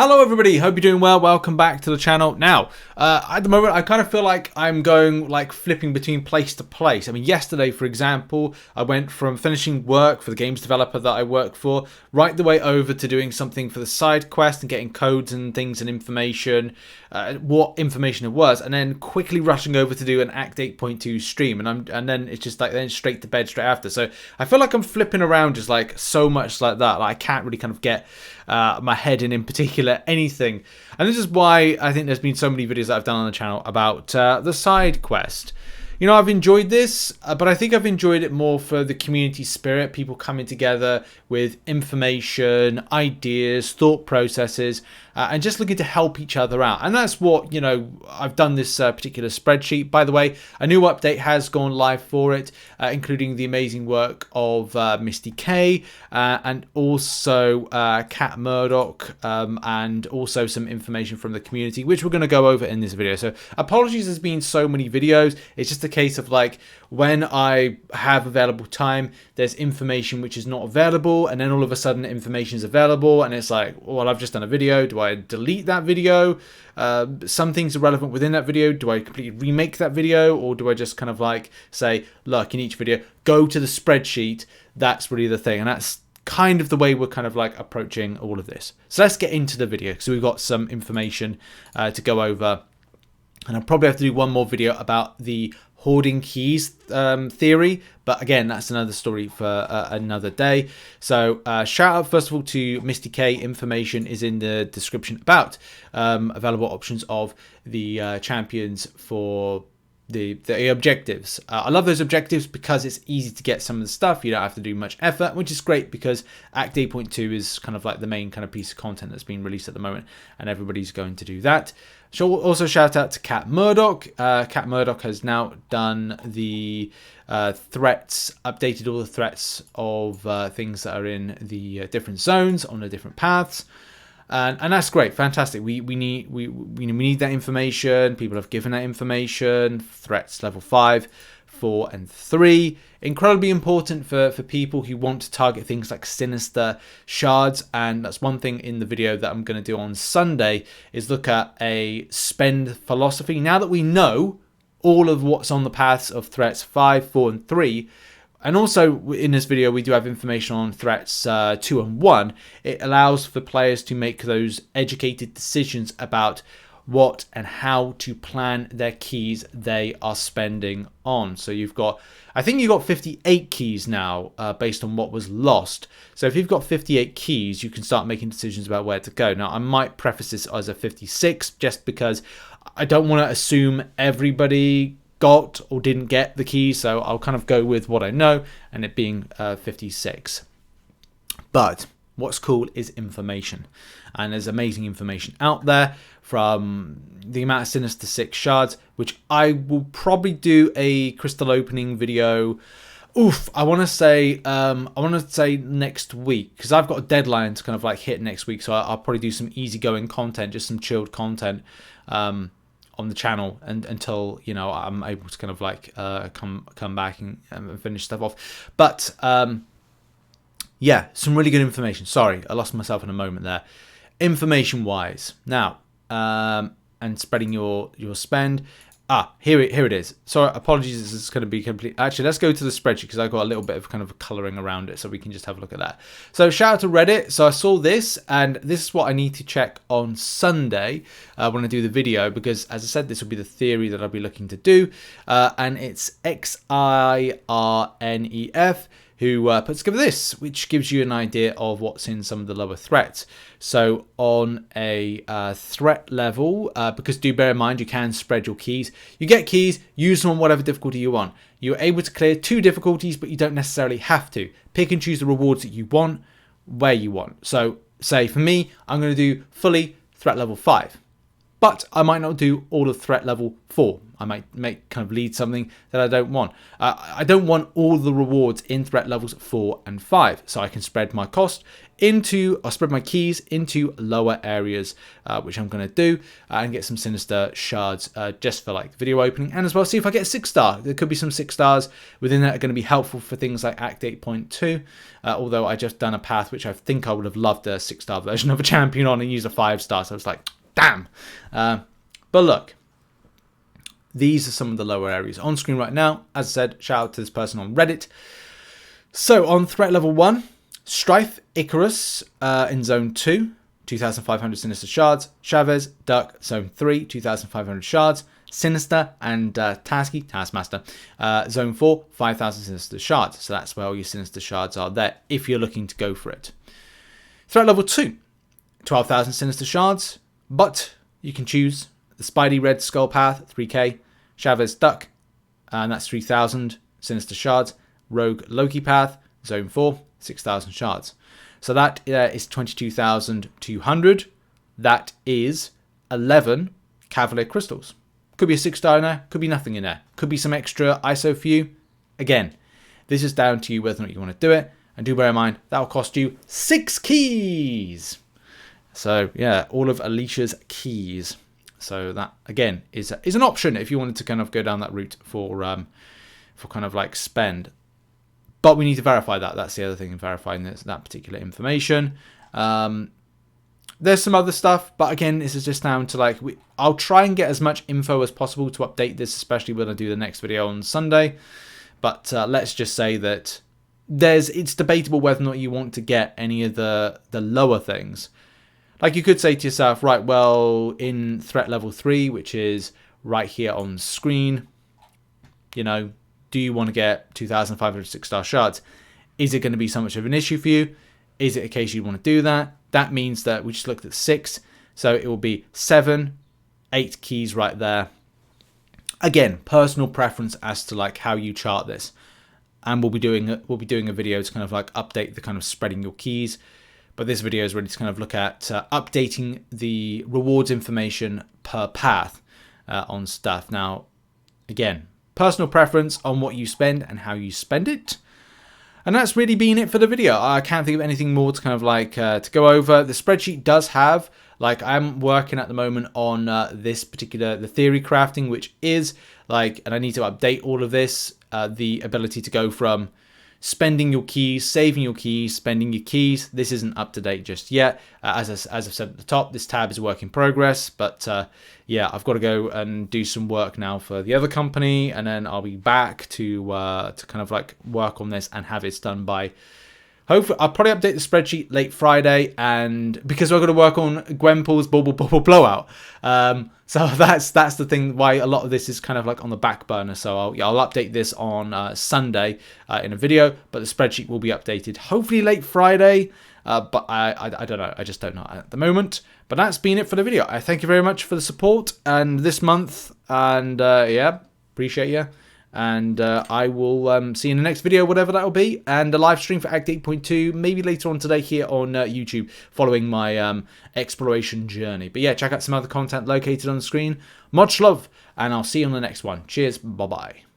Hello everybody, hope you're doing well. Welcome back to the channel. Now, at the moment I kind of feel like I'm going flipping between place to place. I mean, yesterday, for example, I went from finishing work for the games developer that I work for, right the way over to doing something for the side quest and getting codes and things and information, what information it was, and then quickly rushing over to do an Act 8.2 stream, and then it's just like then straight to bed straight after. So I feel like I'm flipping around just like so much like that. Like, I can't really kind of get my head in particular anything, and this is why I think there's been so many videos that I've done on the channel about the side quest. You know, I've enjoyed this, but I think I've enjoyed it more for the community spirit, people coming together with information, ideas, thought processes, and just looking to help each other out. And that's what, you know, I've done this particular spreadsheet. By the way, a new update has gone live for it, including the amazing work of Misty K, and also Cat Murdoch, and also some information from the community, which we're going to go over in this video. So apologies, there's been so many videos. It's just a case of like, when I have available time, there's information which is not available, and then all of a sudden information is available, and it's like, well, I've just done a video. Do I delete that video? Some things are relevant within that video. Do I completely remake that video, or do I just kind of like say, look, in each video, go to the spreadsheet? That's really the thing, and that's kind of the way we're kind of like approaching all of this. So let's get into the video, because we've got some information to go over, and I'll probably have to do one more video about the hoarding keys theory, but again, that's another story for another day. So shout out first of all to Misty K. Information is in the description about available options of the champions for the objectives. I love those objectives because it's easy to get some of the stuff. You don't have to do much effort, which is great because Act 8.2 is kind of like the main kind of piece of content that's being released at the moment, and everybody's going to do that. So also shout out to Cat Murdoch. Cat Murdoch has now done the threats, updated all the threats of things that are in the different zones on the different paths. And that's great, fantastic. We need that information. People have given that information. Threats level 5, 4, and 3. Incredibly important for people who want to target things like Sinister shards. And that's one thing in the video that I'm going to do on Sunday, is look at a spend philosophy. Now that we know all of what's on the paths of threats 5, 4, and 3, and also in this video, we do have information on threats 2 and 1. It allows for players to make those educated decisions about what and how to plan their keys they are spending on. So you've got, I think you've got 58 keys now based on what was lost. So if you've got 58 keys, you can start making decisions about where to go. Now, I might preface this as a 56 just because I don't want to assume everybody got or didn't get the keys, so I'll kind of go with what I know, and it being 56. But what's cool is information, and there's amazing information out there, from the amount of Sinister 6 shards, which I will probably do a crystal opening video. I want to say next week, because I've got a deadline to kind of like hit next week, so I'll probably do some easygoing content, just some chilled content on the channel, and until, you know, I'm able to kind of like come back and finish stuff off. But yeah, some really good information. Sorry, I lost myself in a moment there. Information wise, now and spreading your spend. Here it is. Sorry, apologies, this is going to be complete. Actually, let's go to the spreadsheet, because I've got a little bit of kind of coloring around it, so we can just have a look at that. So shout out to Reddit. So I saw this, and this is what I need to check on Sunday when I do the video, because as I said, this will be the theory that I'll be looking to do, and it's XIRNEF who puts together this, which gives you an idea of what's in some of the lower threats. So on a threat level, because do bear in mind, you can spread your keys. You get keys, use them on whatever difficulty you want. You're able to clear 2 difficulties, but you don't necessarily have to. Pick and choose the rewards that you want, where you want. So say for me, I'm going to do fully threat level 5. but I might not do all of threat level 4. I might kind of lead something that I don't want. I don't want all the rewards in threat levels 4 and 5, so I can spread my cost spread my keys into lower areas, which I'm going to do, and get some Sinister shards just for like video opening, and as well see if I get a 6-star. There could be some 6 stars within that are going to be helpful for things like Act 8.2, although I just done a path which I think I would have loved a 6-star version of a champion on and use a 5-star, so I was like, damn. But look, these are some of the lower areas on screen right now. As I said, shout out to this person on Reddit. So on threat level 1, Strife Icarus in Zone 2, 2,500 Sinister shards. Chavez Duck Zone 3, 2,500 shards. Sinister and Taskmaster Zone 4, 5,000 Sinister shards. So that's where all your Sinister shards are there if you're looking to go for it. Threat level 2, 12,000 Sinister shards, but you can choose the Spidey Red Skull Path, 3k. Chavez Duck, and that's 3,000 Sinister shards. Rogue Loki Path, Zone 4, 6,000 shards. So that is 22,200. That is 11 Cavalier Crystals. Could be a 6-star in there, could be nothing in there. Could be some extra ISO for you. Again, this is down to you whether or not you want to do it. And do bear in mind, that will cost you 6 keys. So yeah, all of Alicia's keys. So that, again, is an option if you wanted to kind of go down that route for kind of like spend. But we need to verify that. That's the other thing in verifying that particular information. There's some other stuff, but again, this is just down to like, I'll try and get as much info as possible to update this, especially when I do the next video on Sunday. But let's just say that it's debatable whether or not you want to get any of the lower things. Like you could say to yourself, right, well, in threat level 3, which is right here on screen, you know, do you want to get 2,500 6-star shards? Is it going to be so much of an issue for you? Is it a case you want to do that? That means that we just looked at 6. So it will be 7, 8 keys right there. Again, personal preference as to like how you chart this. And we'll be doing a video to kind of like update the kind of spreading your keys. But this video is really to kind of look at updating the rewards information per path on stuff. Now, again, personal preference on what you spend and how you spend it. And that's really been it for the video. I can't think of anything more to kind of like to go over. The spreadsheet does have, like, I'm working at the moment on this particular, the theory crafting, which is like, and I need to update all of this, the ability to go from spending your keys, saving your keys, spending your keys. This isn't up to date just yet. As I've said at the top, this tab is a work in progress. But yeah, I've got to go and do some work now for the other company, and then I'll be back to kind of like work on this and have it done by. Hopefully, I'll probably update the spreadsheet late Friday, and because I've got to work on Gwenpool's Bubble Blowout. So that's the thing why a lot of this is kind of like on the back burner. So I'll update this on Sunday in a video, but the spreadsheet will be updated hopefully late Friday. But I don't know. I just don't know at the moment. But that's been it for the video. I thank you very much for the support and this month, and yeah, appreciate you. And I will see you in the next video, whatever that will be, and a live stream for Act 8.2 maybe later on today here on YouTube, following my exploration journey. But yeah, check out some other content located on the screen. Much love, and I'll see you on the next one. Cheers, bye bye.